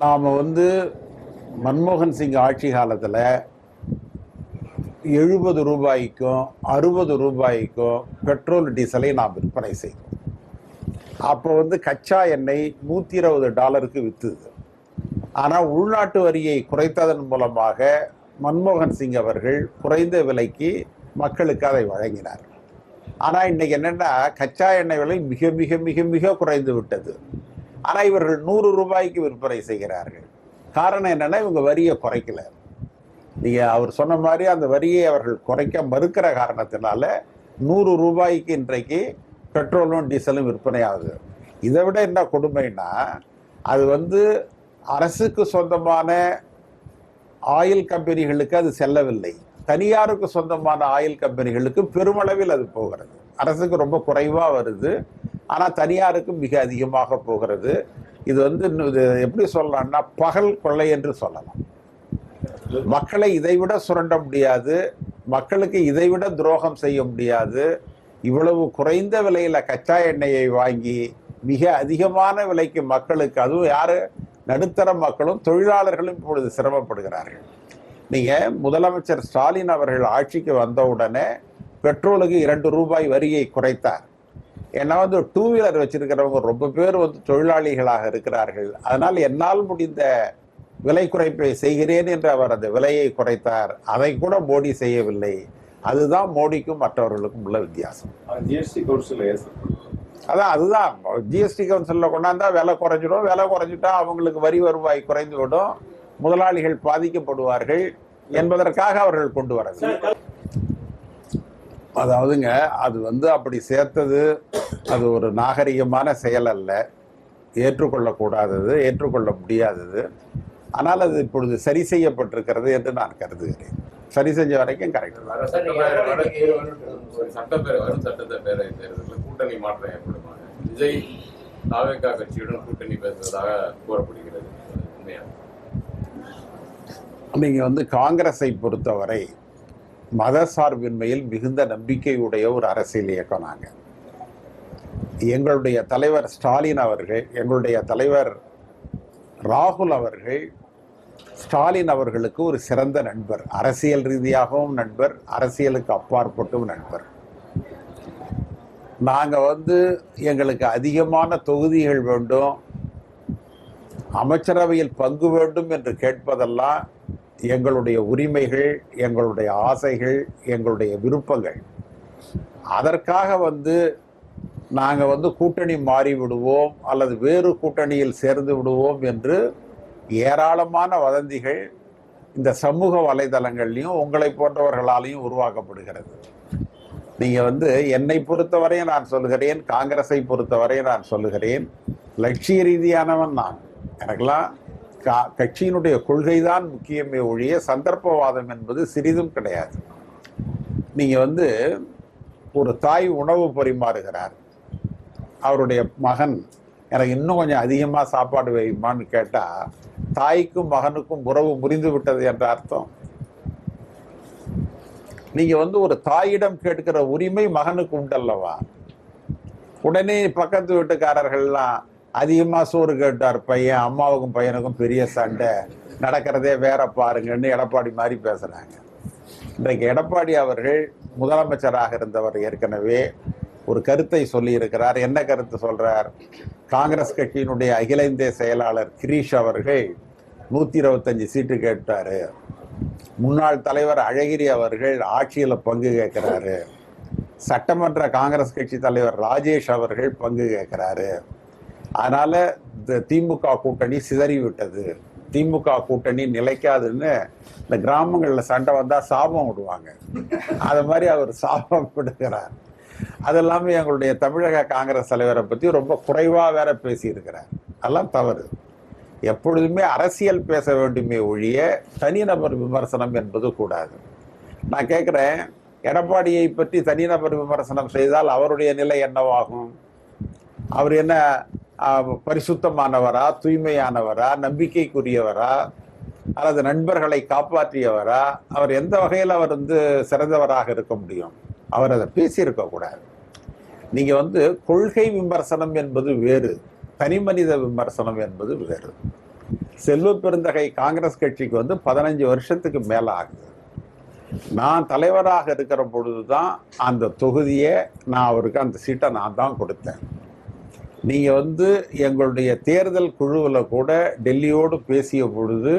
நாம் மன்மோகன் சிங் ஆட்சி காலத்தில் 70 ரூபாய்க்கும் 60 ரூபாய்க்கும் பெட்ரோல் டீசலை நாம் விற்பனை செய்தோம். அப்போ கச்சா எண்ணெய் $120 விற்றுது. ஆனால் உள்நாட்டு வரியை குறைத்ததன் மூலமாக மன்மோகன் சிங் அவர்கள் குறைந்த விலைக்கு மக்களுக்கு அதை வழங்கினார். ஆனால் இன்னைக்கு என்னென்னா கச்சா எண்ணெய் விலை மிக மிக மிக மிக குறைந்து விட்டது. ஆனால் இவர்கள் 100 ரூபாய்க்கு விற்பனை செய்கிறார்கள். காரணம் என்னென்னா இவங்க வரியை குறைக்கல. நீங்கள் அவர் சொன்ன மாதிரி அந்த வரியை அவர்கள் குறைக்க மறுக்கிற காரணத்தினால 100 ரூபாய்க்கு இன்றைக்கு பெட்ரோலும் டீசலும் விற்பனை ஆகுது. இதை விட என்ன கொடுமைன்னா அது அரசுக்கு சொந்தமான ஆயில் கம்பெனிகளுக்கு அது செல்லவில்லை. தனியாருக்கு சொந்தமான ஆயில் கம்பெனிகளுக்கு பெருமளவில் அது போகிறது. அரசுக்கு ரொம்ப குறைவாக வருது, ஆனால் தனியாருக்கு மிக அதிகமாக போகிறது. இது இது எப்படி சொல்லலாம்னா பகல் கொள்ளை என்று சொல்லலாம். மக்களை இதைவிட சுரண்ட முடியாது, மக்களுக்கு இதைவிட துரோகம் செய்ய முடியாது. இவ்வளவு குறைந்த விலையில கச்சா எண்ணெயை வாங்கி மிக அதிகமான விலைக்கு மக்களுக்கு, அதுவும் யாரு, நடுத்தர மக்களும் தொழிலாளர்களும் இப்பொழுது சிரமப்படுகிறார்கள். நீங்க முதலமைச்சர் ஸ்டாலின் அவர்கள் ஆட்சிக்கு வந்தவுடனே பெட்ரோலுக்கு 2 ரூபாய் வரியை குறைத்தார். ஏன்னா 2 வீலர் வச்சிருக்கிறவங்க ரொம்ப பேர் தொழிலாளிகளாக இருக்கிறார்கள். அதனால் என்னால் முடிந்த விலை குறைப்பை செய்கிறேன் என்று அவர் அந்த விலையை குறைத்தார். அதை கூட மோடி செய்யவில்லை. அதுதான் மோடிக்கும் மற்றவர்களுக்கும் உள்ள வித்தியாசம். அதுதான் ஜிஎஸ்டி கவுன்சிலில் கொண்டாந்தா விலை குறைஞ்சிடும். விலை குறைஞ்சிட்டா அவங்களுக்கு வரி வருவாய் குறைந்து விடும், முதலாளிகள் பாதிக்கப்படுவார்கள் என்பதற்காக அவர்கள் கொண்டு வரது. அதாவதுங்க அது அப்படி சேர்த்தது அது ஒரு நாகரிகமான செயல் அல்ல, ஏற்றுக்கொள்ளக்கூடாதது, ஏற்றுக்கொள்ள முடியாதது. ஆனால் அது இப்பொழுது சரி செய்யப்பட்டிருக்கிறது என்று நான் கருதுகிறேன். சரி செஞ்ச வரைக்கும் கரெக்ட். சட்டப்பேரவை தேர்தலில் கூட்டணி மாற்றம் ஏற்படுமா? விஜய் தாவேகா கட்சியுடன் கூட்டணி பேசுவதாக கூறப்படுகிறது. நீங்க காங்கிரஸை பொறுத்தவரை மத சார்பின்மையில் மிகுந்த நம்பிக்கையுடைய ஒரு அரசியல் இயக்கம். நாங்கள் எங்களுடைய தலைவர் ஸ்டாலின் அவர்கள், எங்களுடைய தலைவர் ராகுல் அவர்கள் ஸ்டாலின் அவர்களுக்கு ஒரு சிறந்த நண்பர், அரசியல் ரீதியாகவும் நண்பர், அரசியலுக்கு அப்பாற்பட்டும் நண்பர். நாங்கள் எங்களுக்கு அதிகமான தொகுதிகள் வேண்டும், அமைச்சரவையில் பங்கு வேண்டும் என்று கேட்பதெல்லாம் எங்களுடைய உரிமைகள், எங்களுடைய ஆசைகள், எங்களுடைய விருப்பங்கள். அதற்காக நாங்கள் கூட்டணி மாறி விடுவோம் அல்லது வேறு கூட்டணியில் சேர்ந்து விடுவோம் என்று ஏராளமான வதந்திகள் இந்த சமூக வலைதளங்கள்லையும் உங்களை போன்றவர்களாலையும் உருவாக்கப்படுகிறது. நீங்கள் என்னை பொறுத்தவரையும் நான் சொல்லுகிறேன், காங்கிரஸை பொறுத்தவரையும் நான் சொல்லுகிறேன், லட்சிய ரீதியானவன் நான். எனக்கெல்லாம் கட்சியினுடைய கொள்கை தான் முக்கியமே ஒழிய சந்தர்ப்பவாதம் என்பது சிறிதும் கிடையாது. நீங்கள் ஒரு தாய் உணவு பரிமாறுகிறார், அவருடைய மகன் எனக்கு இன்னும் கொஞ்சம் அதிகமாக சாப்பாடு வைமான்னு கேட்டால் தாய்க்கும் மகனுக்கும் உறவு முறிந்து விட்டது என்ற அர்த்தம். நீங்கள் ஒரு தாயிடம் கேட்கிற உரிமை மகனுக்கு உண்டல்லவா? உடனே பக்கத்து வீட்டுக்காரர்கள்லாம் அதிகமாக சோறு கேட்டார் பையன், அம்மாவுக்கும் பையனுக்கும் பெரிய சண்டை நடக்கிறதே வேற பாருங்கன்னு எடப்பாடி மாதிரி பேசுகிறாங்க. இன்றைக்கு எடப்பாடி அவர்கள் முதலமைச்சராக இருந்தவர் ஏற்கனவே ஒரு கருத்தை சொல்லி இருக்கிறார். என்ன கருத்து சொல்றார்? காங்கிரஸ் கட்சியினுடைய அகில இந்திய செயலாளர் கிரீஷ் அவர்கள் 125 சீட்டு கேட்டாரு. முன்னாள் தலைவர் அழகிரி அவர்கள் ஆட்சியில் பங்கு கேட்கிறாரு. சட்டமன்ற காங்கிரஸ் கட்சி தலைவர் ராஜேஷ் அவர்கள் பங்கு கேட்கிறாரு. அதனால திமுக கூட்டணி சிதறிவிட்டது, திமுக கூட்டணி நிலைக்காதுன்னு இந்த கிராமங்களில் சண்டை வந்தால் சாபம் விடுவாங்க. அது மாதிரி அவர் சாபம் விடுகிறார். அது இல்லாமல் எங்களுடைய தமிழக காங்கிரஸ் தலைவரை பற்றி ரொம்ப குறைவாக வேற பேசியிருக்கிறார். அதெல்லாம் தவறு. எப்பொழுதுமே அரசியல் பேச வேண்டுமே ஒழிய தனிநபர் விமர்சனம் என்பது கூடாது. நான் கேட்குறேன், எடப்பாடியை பற்றி தனிநபர் விமர்சனம் செய்தால் அவருடைய நிலை என்னவாகும்? அவர் என்ன பரிசுத்தமானவரா, தூய்மையானவரா, நம்பிக்கைக்குரியவரா, அல்லது நண்பர்களை காப்பாற்றியவரா? அவர் எந்த வகையில் அவர் சிறந்தவராக இருக்க முடியும்? அவர் அதை பேசியிருக்க கூடாது. நீங்க கொள்கை விமர்சனம் என்பது வேறு, தனி மனித விமர்சனம் என்பது வேறு. செல்வ பெருந்தகை காங்கிரஸ் கட்சிக்கு வந்து 15 வருஷத்துக்கு மேல ஆகுது. நான் தலைவராக இருக்கிற பொழுதுதான் அந்த தொகுதியை நான் அவருக்கு அந்த சீட்டை நான் தான் கொடுத்தேன். நீங்க வந்து எங்களுடைய தேர்தல் குழுவில் கூட டெல்லியோடு பேசிய பொழுது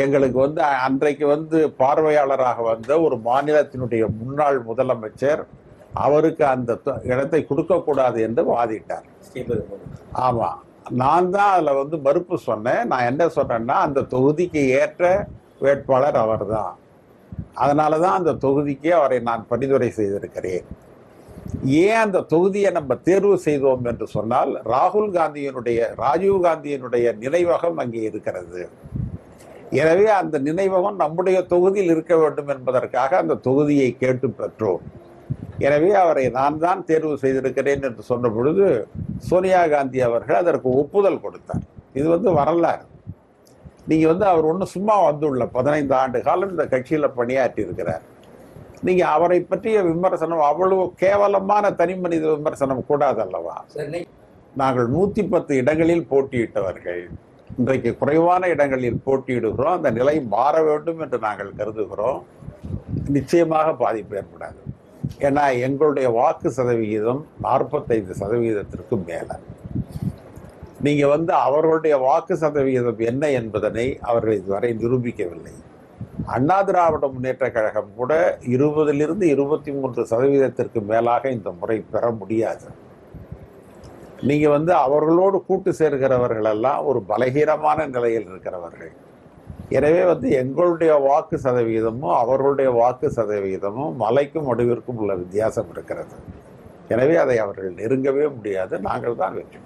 எங்களுக்கு வந்து அன்றைக்கு வந்து பார்வையாளராக வந்த ஒரு மாநிலத்தினுடைய முன்னாள் முதலமைச்சர் அவருக்கு அந்த இடத்தை கொடுக்கக்கூடாது என்று வாதிட்டார். ஆமா, நான் தான் அதுல வந்து மறுப்பு சொன்னேன். நான் என்ன சொன்னேன்னா, அந்த தொகுதிக்கு ஏற்ற வேட்பாளர் அவர்தான், அதனாலதான் அந்த தொகுதிக்கு அவரை நான் பரிந்துரை செய்திருக்கிறேன். ஏன் அந்த தொகுதியை நம்ம தேர்வு செய்தோம் என்று சொன்னால், ராஜீவ் காந்தியினுடைய நினைவகம் அங்கே இருக்கிறது. எனவே அந்த நினைவகம் நம்முடைய தொகுதியில் இருக்க வேண்டும் என்பதற்காக அந்த தொகுதியை கேட்டு பெற்றோம். எனவே அவரை நான் தான் தேர்வு செய்திருக்கிறேன் என்று சொன்ன பொழுது சோனியா காந்தி அவர்கள் அதற்கு ஒப்புதல் கொடுத்தார். இது வந்து வரலாறு. நீங்க வந்து அவர் ஒன்றும் சும்மா வந்துள்ள 15 ஆண்டு காலம் இந்த கட்சியில பணியாற்றி இருக்கிறார். நீங்க அவரை பற்றிய விமர்சனம் அவ்வளவு கேவலமான தனி மனித விமர்சனம் கூடாது அல்லவா? நாங்கள் 110 இடங்களில் போட்டியிட்டவர்கள், இன்றைக்கு குறைவான இடங்களில் போட்டியிடுகிறோம். அந்த நிலை மாற வேண்டும் என்று நாங்கள் கருதுகிறோம். நிச்சயமாக பாதிப்பு ஏற்படாது. ஏன்னா எங்களுடைய வாக்கு சதவிகிதம் 45% மேல. நீங்க வந்து அவர்களுடைய வாக்கு சதவிகிதம் என்ன என்பதனை அவர்கள் இதுவரை நிரூபிக்கவில்லை. அண்ணா திராவிட முன்னேற்ற கழகம் கூட 20லிருந்து 23% மேலாக இந்த முறை பெற முடியாது. நீங்க வந்து அவர்களோடு கூட்டு சேர்கிறவர்கள் எல்லாம் ஒரு பலகீனமான நிலையில் இருக்கிறவர்கள். எனவே வந்து எங்களுடைய வாக்கு சதவிகிதமும் அவர்களுடைய வாக்கு சதவிகிதமும் மலைக்கும் மடுவிற்கும் உள்ள வித்தியாசம் இருக்கிறது. எனவே அதை அவர்கள் நெருங்கவே முடியாது. நாங்கள் தான் வெற்றி.